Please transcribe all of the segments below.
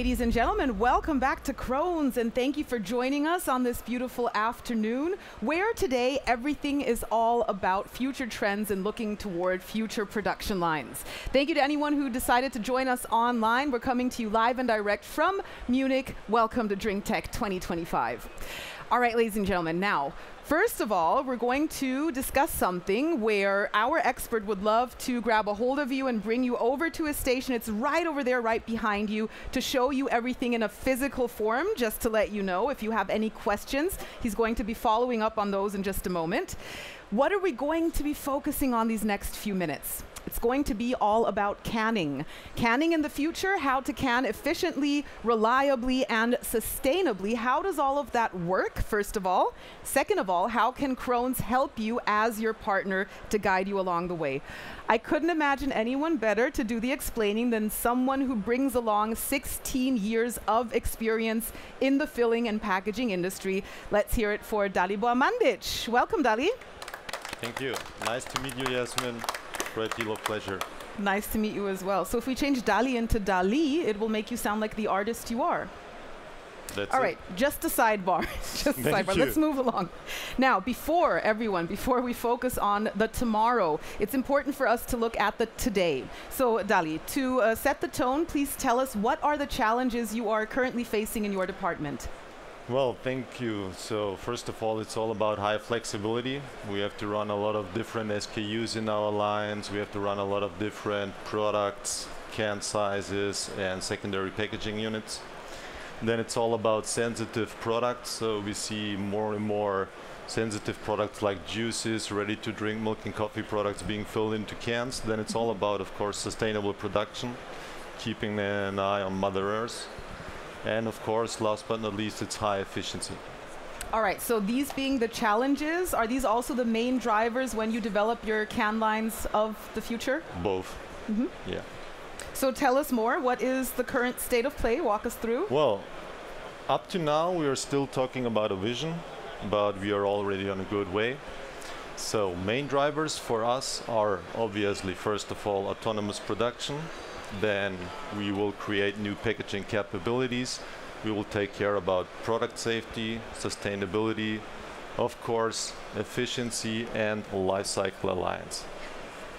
Ladies and gentlemen, welcome back to Krones, and thank you for joining us on this beautiful afternoon, where today everything is all about future trends and looking toward future production lines. Thank you to anyone who decided to join us online. We're coming to you live and direct from Munich. Welcome to drinktec 2025. All right, ladies and gentlemen, now, first of all, we're going to discuss something where our expert would love to grab a hold of you and bring you over to his station. It's right over there, right behind you, to show you everything in a physical form, just to let you know if you have any questions. He's going to be following up on those in just a moment. What are we going to be focusing on these next few minutes? It's going to be all about canning. Canning in the future, how to can efficiently, reliably, and sustainably. How does all of that work, first of all? Second of all, how can Krones help you as your partner to guide you along the way? I couldn't imagine anyone better to do the explaining than someone who brings along 16 years of experience in the filling and packaging industry. Let's hear it for Dalibor Mandic. Welcome, Dali. Thank you. Nice to meet you, Yasmin. Great deal of pleasure. Nice to meet you as well. So if we change Dali into Dali, it will make you sound like the artist you are. That's all right, just a sidebar. Just a sidebar. Let's move along. Now, before we focus on the tomorrow, it's important for us to look at the today. So, Dali, to set the tone, please tell us what are the challenges you are currently facing in your department? Well, thank you. So first of all, it's all about high flexibility. We have to run a lot of different SKUs in our lines. We have to run a lot of different products, can sizes, and secondary packaging units. Then it's all about sensitive products. So we see more and more sensitive products like juices, ready-to-drink milk and coffee products being filled into cans. Then it's all about, of course, sustainable production, keeping an eye on Mother Earth. And of course, last but not least, it's high efficiency. All right, so these being the challenges, are these also the main drivers when you develop your can lines of the future? Both, yeah. So tell us more, what is the current state of play? Walk us through. Well, up to now, we are still talking about a vision, but we are already on a good way. So main drivers for us are obviously, first of all, autonomous production. Then we will create new packaging capabilities. We will take care about product safety, sustainability, of course, efficiency, and life cycle alliance.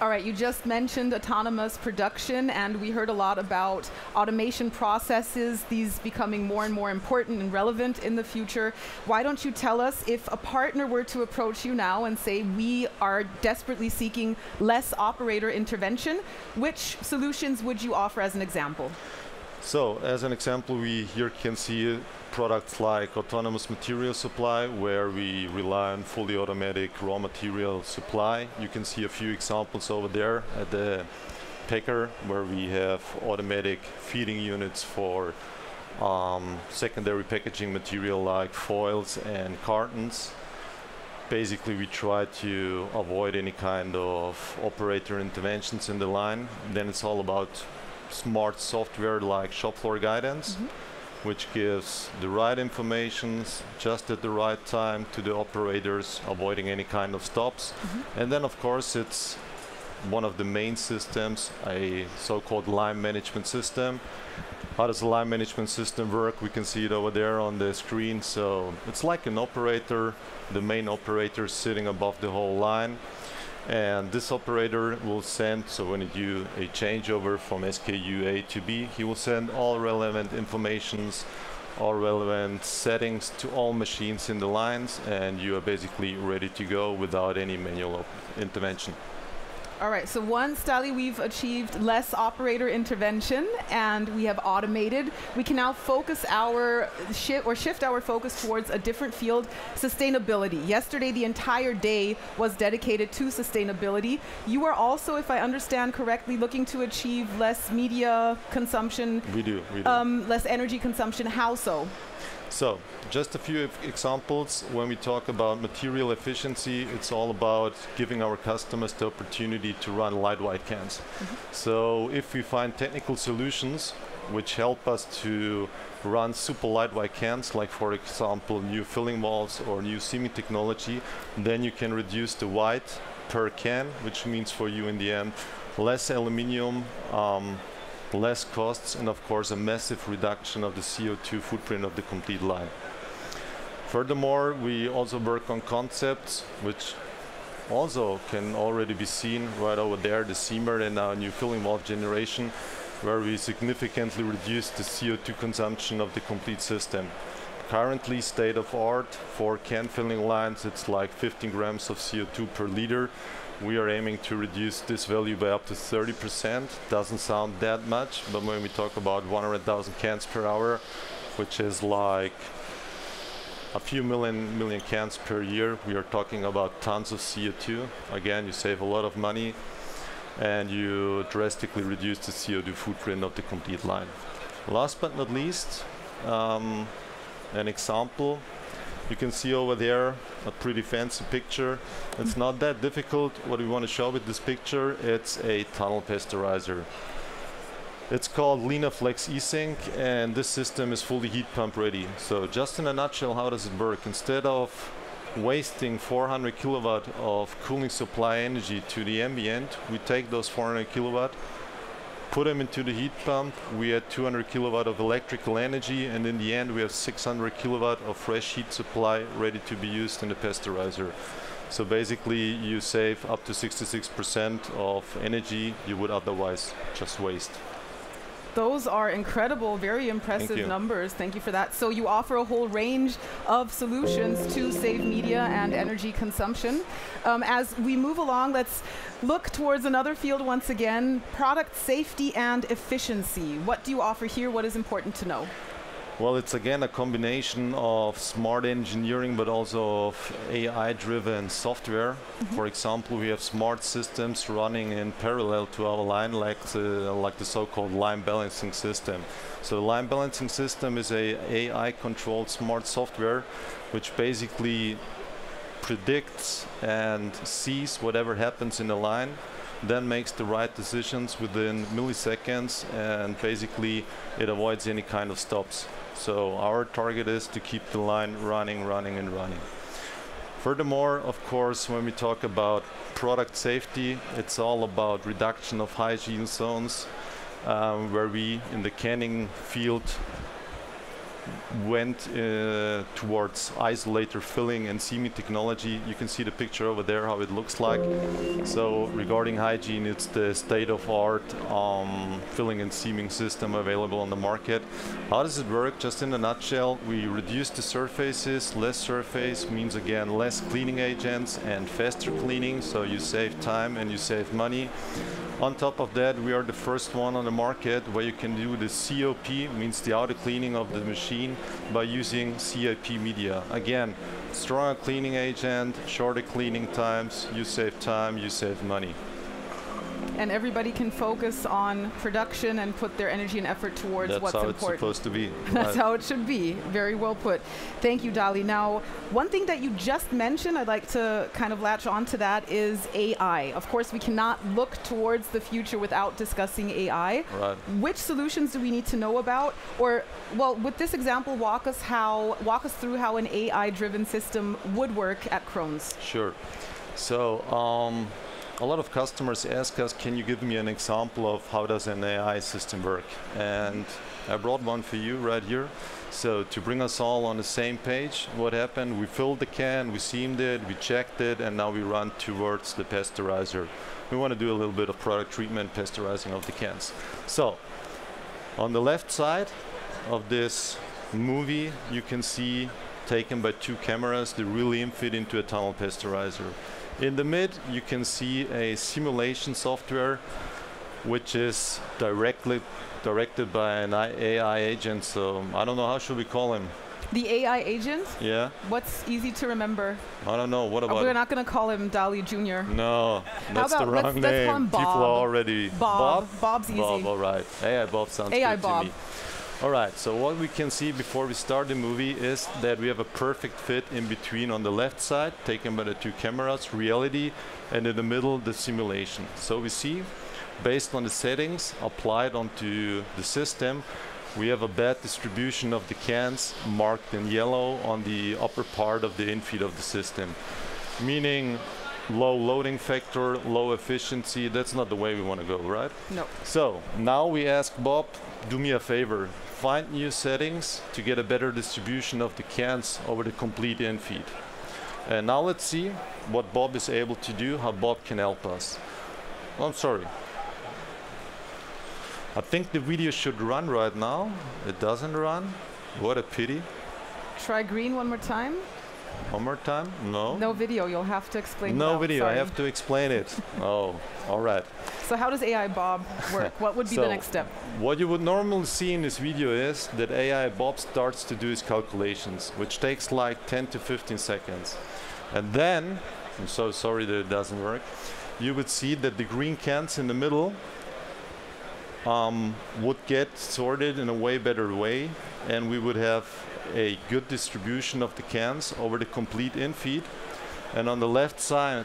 All right, you just mentioned autonomous production, and we heard a lot about automation processes, these becoming more and more important and relevant in the future. Why don't you tell us, if a partner were to approach you now and say, we are desperately seeking less operator intervention, which solutions would you offer as an example? So, as an example, we here can see products like autonomous material supply, where we rely on fully automatic raw material supply. You can see a few examples over there at the packer, where we have automatic feeding units for secondary packaging material like foils and cartons. Basically, we try to avoid any kind of operator interventions in the line. Then it's all about smart software like shop floor guidance, which gives the right information just at the right time to the operators, avoiding any kind of stops. And then, of course, it's one of the main systems, a so-called line management system. How does the line management system work? We can see it over there on the screen. So it's like an operator, the main operator sitting above the whole line. And this operator will send, so when you do a changeover from SKU A to B, he will send all relevant informations, all relevant settings to all machines in the lines, and you are basically ready to go without any manual intervention. All right, so once, Dali, we've achieved less operator intervention and we have automated, we can now focus our shift our focus towards a different field, sustainability. Yesterday, the entire day was dedicated to sustainability. You are also, if I understand correctly, looking to achieve less media consumption. We do. Less energy consumption. How so? So, just a few examples. When we talk about material efficiency, it's all about giving our customers the opportunity to run light white cans. So, if we find technical solutions which help us to run super light white cans, like for example new filling valves or new seaming technology, then you can reduce the weight per can, which means for you in the end less aluminium, less costs, and of course a massive reduction of the CO2 footprint of the complete line. Furthermore, we also work on concepts which also can already be seen right over there, the seamer and our new filling valve generation, where we significantly reduce the CO2 consumption of the complete system. Currently, state of art for can filling lines, it's like 15 grams of CO2 per liter. We are aiming to reduce this value by up to 30%. Doesn't sound that much, but when we talk about 100,000 cans per hour, which is like a few million cans per year, we are talking about tons of CO2. Again, you save a lot of money and you drastically reduce the CO2 footprint of the complete line. Last but not least, an example. You can see over there a pretty fancy picture. It's not that difficult. What we want to show with this picture, it's a tunnel pasteurizer. It's called LinaFlex eSync, and this system is fully heat pump ready. So just in a nutshell, how does it work? Instead of wasting 400 kilowatt of cooling supply energy to the ambient, we take those 400 kilowatt, put them into the heat pump, we add 200 kilowatt of electrical energy, and in the end we have 600 kilowatt of fresh heat supply ready to be used in the pasteurizer. So basically you save up to 66% of energy you would otherwise just waste. Those are incredible, very impressive numbers. Thank you for that. So you offer a whole range of solutions to save media and energy consumption. As we move along, let's look towards another field once again, product safety and efficiency. What do you offer here? What is important to know? Well, it's again a combination of smart engineering, but also of AI-driven software. For example, we have smart systems running in parallel to our line, like the so-called line balancing system. So the line balancing system is a AI-controlled smart software, which basically predicts and sees whatever happens in the line, then makes the right decisions within milliseconds, and basically it avoids any kind of stops. So our target is to keep the line running. Furthermore, of course, when we talk about product safety, it's all about reduction of hygiene zones, where we in the canning field went towards isolator filling and seaming technology. You can see the picture over there, how it looks like. So regarding hygiene, it's the state-of-art filling and seaming system available on the market. How does it work? Just in a nutshell, we reduce the surfaces. Less surface means, again, less cleaning agents and faster cleaning, so you save time and you save money. On top of that, we are the first one on the market where you can do the COP, means the auto cleaning of the machine, by using CIP media. Again, stronger cleaning agent, shorter cleaning times, you save time, you save money. And everybody can focus on production and put their energy and effort towards what's important. That's how it's supposed to be. That's how it should be. Very well put. Thank you, Dali. Now, one thing that you just mentioned, I'd like to kind of latch on to that, is AI. Of course, we cannot look towards the future without discussing AI. Right. Which solutions do we need to know about? Or, well, with this example, walk us through how an AI-driven system would work at Krones. Sure. So, a lot of customers ask us, can you give me an example of how does an AI system work? And I brought one for you right here. So to bring us all on the same page, what happened? We filled the can, we seamed it, we checked it, and now we run towards the pasteurizer. We want to do a little bit of product treatment, pasteurizing of the cans. So on the left side of this movie, you can see, taken by 2 cameras, the real fit into a tunnel pasteurizer. In the mid, you can see a simulation software, which is directed by an AI agent. So I don't know, how should we call him? The AI agent? Yeah. What's easy to remember? I don't know. What about? We're not going to call him Dali Jr. No, that's the wrong name. Let's call him Bob. People are already Bob. Bob's easy. Bob, all right. AI Bob sounds AI good Bob. to me. All right, so what we can see before we start the movie is that we have a perfect fit in between on the left side, taken by the 2 cameras, reality, and in the middle, the simulation. So we see, based on the settings applied onto the system, we have a bad distribution of the cans marked in yellow on the upper part of the infeed of the system. Meaning low loading factor, low efficiency. That's not the way we want to go, right? No. So now we ask Bob, do me a favor, find new settings to get a better distribution of the cans over the complete in-feed. And now let's see what Bob is able to do, how Bob can help us. Oh, I'm sorry. I think the video should run right now. It doesn't run. What a pity. Try green one more time. One more time? No. No video. You'll have to explain. No now. video. Sorry. I have to explain it. Oh, all right. So how does AI Bob work? What would be the next step? What you would normally see in this video is that AI Bob starts to do his calculations, which takes like 10 to 15 seconds. And then, I'm so sorry that it doesn't work, you would see that the green cans in the middle would get sorted in a way better way, and we would have a good distribution of the cans over the complete in-feed. And on the left side,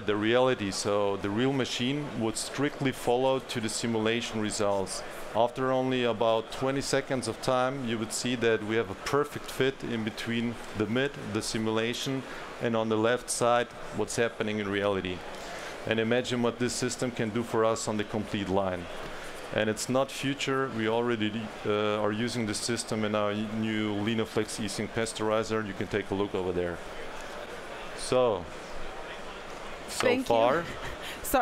the reality, so the real machine would strictly follow to the simulation results. After only about 20 seconds of time, you would see that we have a perfect fit in between the mid, the simulation, and on the left side, what's happening in reality. And imagine what this system can do for us on the complete line. And it's not future, we already are using the system in our new Linoflex e-sync pasteurizer. You can take a look over there. So far.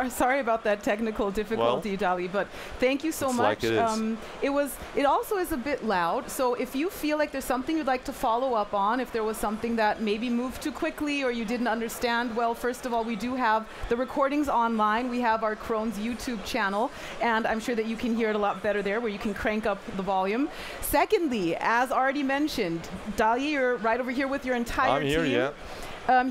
Sorry about that technical difficulty, Dali, but thank you so much. Like it also is a bit loud, so if you feel like there's something you'd like to follow up on, if there was something that maybe moved too quickly or you didn't understand, well, first of all, we do have the recordings online. We have our Krones YouTube channel, and I'm sure that you can hear it a lot better there, where you can crank up the volume. Secondly, as already mentioned, Dali, you're right over here with your entire team. I'm here, yeah.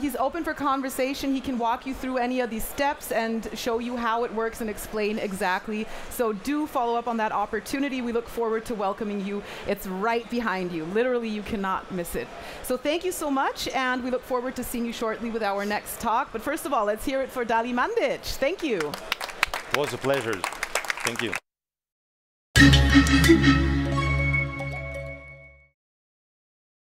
He's open for conversation. He can walk you through any of these steps and show you how it works and explain exactly. So do follow up on that opportunity. We look forward to welcoming you. It's right behind you. Literally, you cannot miss it. So thank you so much, and we look forward to seeing you shortly with our next talk. But first of all, let's hear it for Dalibor Mandic. Thank you. It was a pleasure. Thank you.